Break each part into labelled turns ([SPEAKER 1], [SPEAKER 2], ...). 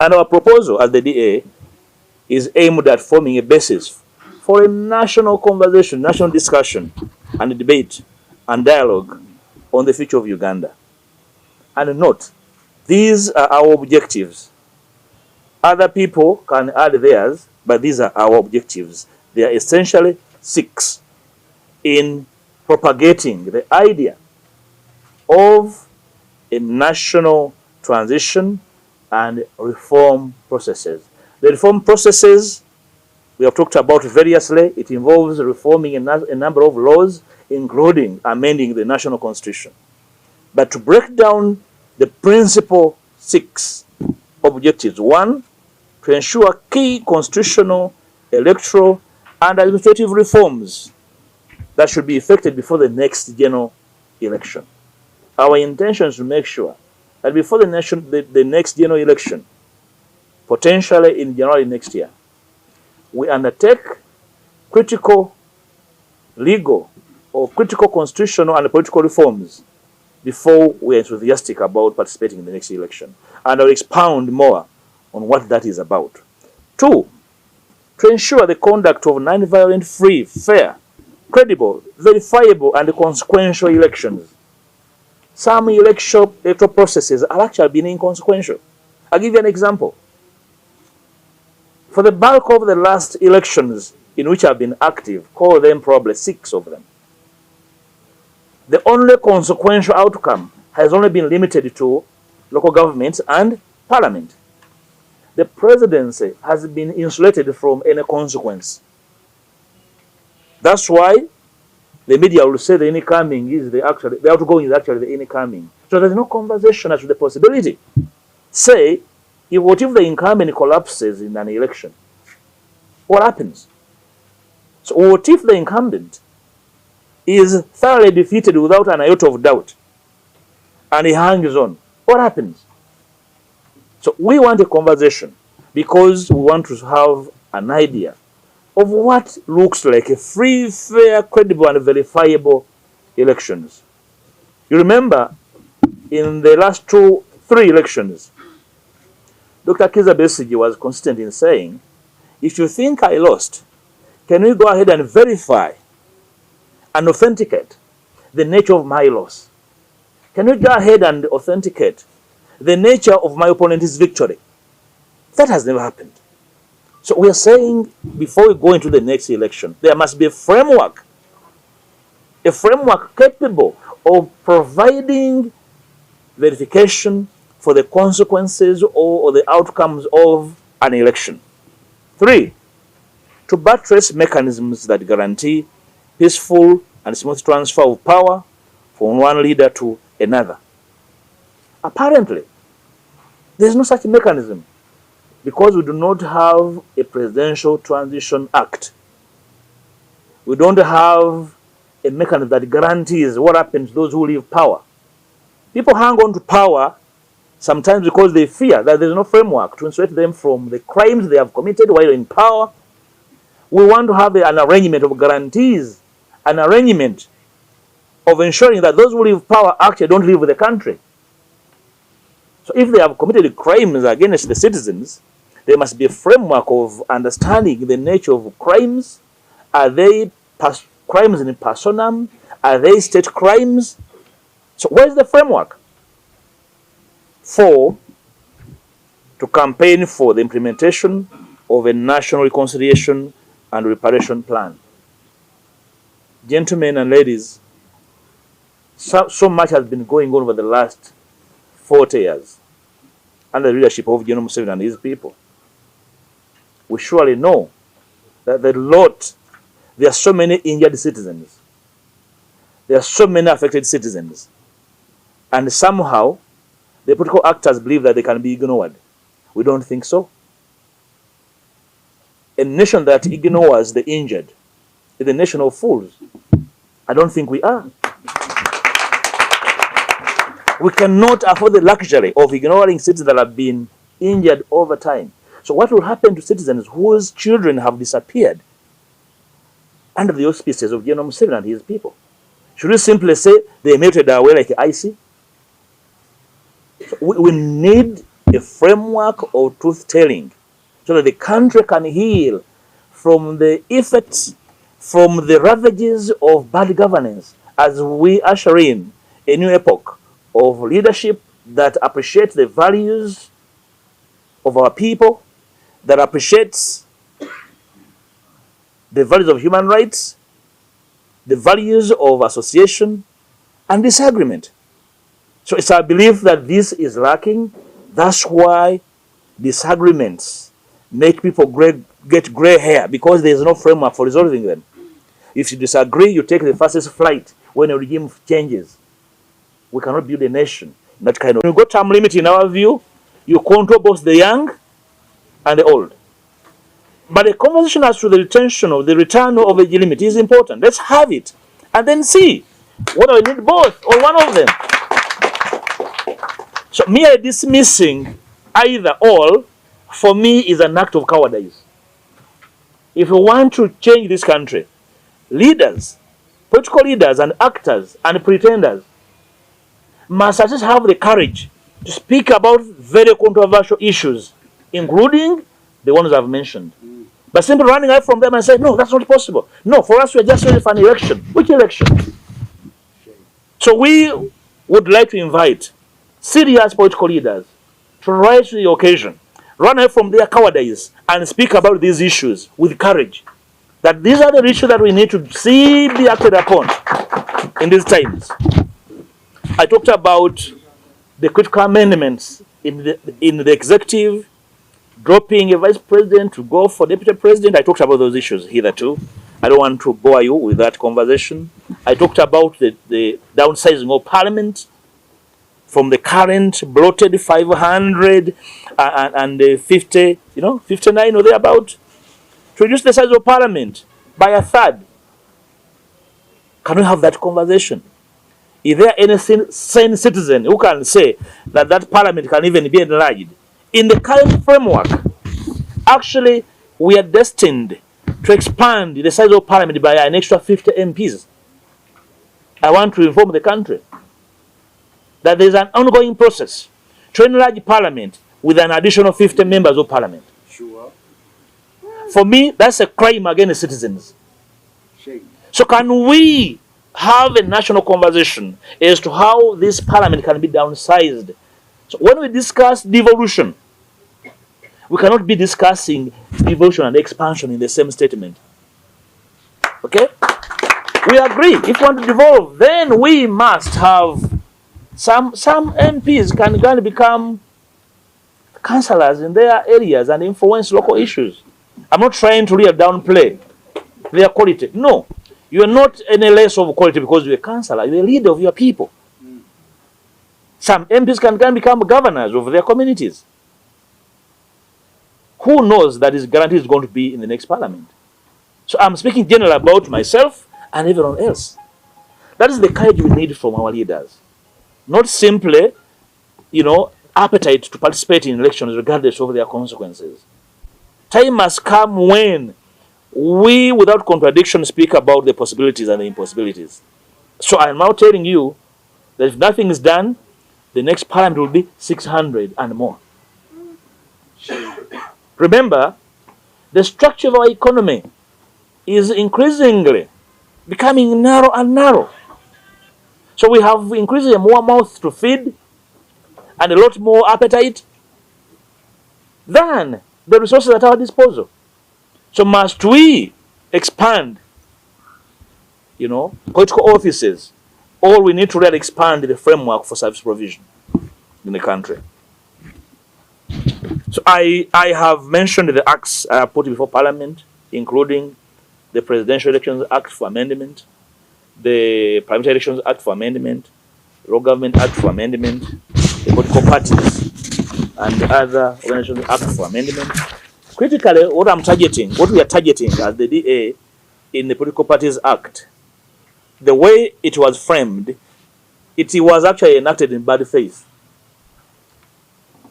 [SPEAKER 1] And our proposal at the DA is aimed at forming a basis for a national conversation, national discussion, and debate and dialogue on the future of Uganda. And note, these are our objectives. Other people can add theirs, but these are our objectives. They are essentially 6 in propagating the idea of a national transition and reform processes. The reform processes we have talked about variously. It involves reforming a number of laws, including amending the national constitution. But to break down the principal 6 objectives: 1, to ensure key constitutional, electoral, and administrative reforms that should be effected before the next general election. Our intention is to make sure that before the next general election, potentially in January next year, we undertake critical legal or critical constitutional and political reforms before we are enthusiastic about participating in the next election. And I'll expound more on what that is about. 2, to ensure the conduct of non-violent, free, fair, credible, verifiable, and consequential elections. Some electoral processes are actually being inconsequential. I'll give you an example. For the bulk of the last elections in which I've been active, call them probably 6 of them, the only consequential outcome has only been limited to local governments and parliament. The presidency has been insulated from any consequence. That's why the media will say the incoming is the outgoing is actually the incoming. So there's no conversation as to the possibility. Say, what if the incumbent collapses in an election? What happens? So what if the incumbent is thoroughly defeated without an iota of doubt and he hangs on? What happens? So we want a conversation because we want to have an idea of what looks like a free, fair, credible, and verifiable elections. You remember in the last 3 elections, Dr. Kizza Besigye was consistent in saying, if you think I lost, can we go ahead and verify and authenticate the nature of my loss? Can we go ahead and authenticate the nature of my opponent's victory? That has never happened. So we are saying, before we go into the next election, there must be a framework capable of providing verification for the consequences or the outcomes of an election. 3, to buttress mechanisms that guarantee peaceful and smooth transfer of power from one leader to another. Apparently, there is no such mechanism because we do not have a Presidential Transition Act. We don't have a mechanism that guarantees what happens to those who leave power. People hang on to power sometimes because they fear that there is no framework to insulate them from the crimes they have committed while in power. We want to have an arrangement of guarantees, an arrangement of ensuring that those who leave power actually don't leave the country. So if they have committed crimes against the citizens, there must be a framework of understanding the nature of crimes. Are they crimes in personam? Are they state crimes? So where's the framework? 4, to campaign for the implementation of a national reconciliation and reparation plan. Gentlemen and ladies, so much has been going on over the last 40 years under the leadership of General Museveni and his people. We surely know that there are so many injured citizens. There are so many affected citizens. And somehow, the political actors believe that they can be ignored. We don't think so. A nation that ignores the injured is a nation of fools. I don't think we are. We cannot afford the luxury of ignoring citizens that have been injured over time. So what will happen to citizens whose children have disappeared under the auspices of General Museveni and his people? Should we simply say they melted away like ice? So we need a framework of truth-telling so that the country can heal from the effects, from the ravages of bad governance as we usher in a new epoch of leadership that appreciates the values of our people, that appreciates the values of human rights, the values of association and disagreement. So it's our belief that this is lacking. That's why disagreements make people get gray hair, because there is no framework for resolving them. If you disagree, you take the fastest flight when a regime changes. We cannot build a nation. That kind of. When you go term limit, in our view, you control both the young and the old. But a conversation as to the retention of the return of age limit is important. Let's have it and then see whether we need both or one of them. So mere dismissing either all, for me, is an act of cowardice. If we want to change this country, leaders, political leaders and actors and pretenders must at least have the courage to speak about very controversial issues, including the ones I've mentioned. But simply running away from them and saying, no, that's not possible. No, for us, we're just ready for an election. Which election? So we would like to invite serious political leaders to rise to the occasion, run away from their cowardice, and speak about these issues with courage. That these are the issues that we need to see be acted upon in these times. I talked about the critical amendments in the executive, dropping a vice president to go for deputy president. I talked about those issues hitherto. I don't want to bore you with that conversation. I talked about the downsizing of parliament from the current bloated 500 and 50, 59 or thereabout, to reduce the size of parliament by a third. Can we have that conversation? Is there any sane citizen who can say that that parliament can even be enlarged? In the current framework, actually, we are destined to expand the size of parliament by an extra 50 MPs. I want to inform the country that there is an ongoing process to enlarge parliament with an additional 50 members of parliament.
[SPEAKER 2] Sure.
[SPEAKER 1] For me, that's a crime against citizens.
[SPEAKER 2] Shame.
[SPEAKER 1] So can we have a national conversation as to how this parliament can be downsized? So when we discuss devolution, we cannot be discussing devolution and expansion in the same statement. Okay? We agree. If we want to devolve, then we must have some MPs can become councillors in their areas and influence local issues. I'm not trying to really downplay their quality. No. You are not any less of quality because you're a councillor. You're a leader of your people. Some MPs can become governors of their communities. Who knows that is guaranteed is going to be in the next parliament? So I'm speaking generally about myself and everyone else. That is the courage we need from our leaders. Not simply, appetite to participate in elections regardless of their consequences. Time must come when we, without contradiction, speak about the possibilities and the impossibilities. So I'm now telling you that if nothing is done, the next parliament will be 600 and more. Remember, the structure of our economy is increasingly becoming narrow and narrow. So we have increasingly more mouths to feed and a lot more appetite than the resources at our disposal. So must we expand, political offices, or we need to really expand the framework for service provision in the country. So I have mentioned the acts I have put before Parliament, including the Presidential Elections Act for amendment, the Parliamentary Elections Act for amendment, Law Government Act for amendment, the political parties and other organizations act for amendment. Critically, what we are targeting as the DA in the Political Parties Act, the way it was framed, it was actually enacted in bad faith.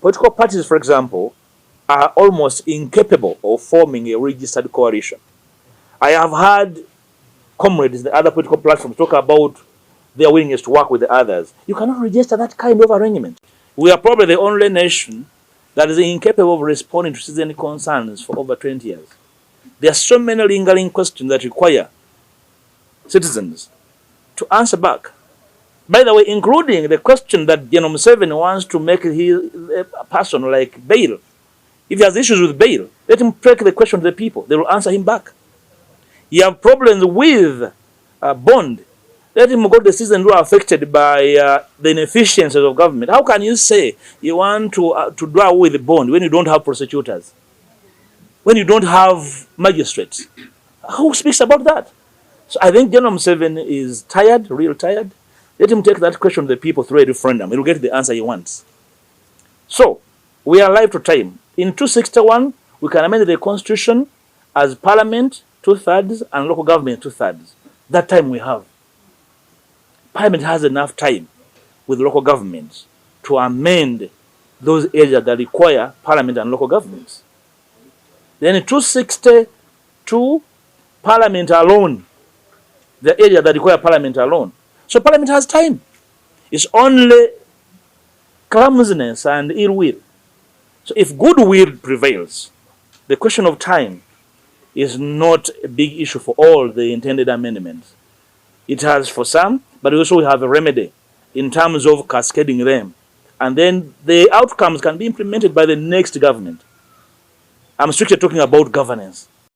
[SPEAKER 1] Political parties, for example, are almost incapable of forming a registered coalition. I have had comrades in the other political platforms talk about their willingness to work with the others. You cannot register that kind of arrangement. We are probably the only nation that is incapable of responding to citizen concerns for over 20 years. There are so many lingering questions that require citizens to answer back. By the way, including the question that General Museveni wants to make a person like bail. If he has issues with bail, let him take the question to the people. They will answer him back. You have problems with bond. Let him go to the citizens who are affected by the inefficiencies of government. How can you say you want to do away with the bond when you don't have prosecutors? When you don't have magistrates? Who speaks about that? So I think General Museveni is tired, real tired. Let him take that question to the people through a referendum. He will get the answer he wants. So, we are alive to time. In 261, we can amend the constitution as parliament 2/3 and local government 2/3. That time we have. Parliament has enough time with local governments to amend those areas that require parliament and local governments. Then in 262, parliament alone, the area that require parliament alone. So parliament has time. It's only clumsiness and ill will. So if goodwill prevails, the question of time is not a big issue for all the intended amendments. It has for some, but we also have a remedy in terms of cascading them. And then the outcomes can be implemented by the next government. I'm strictly talking about governance.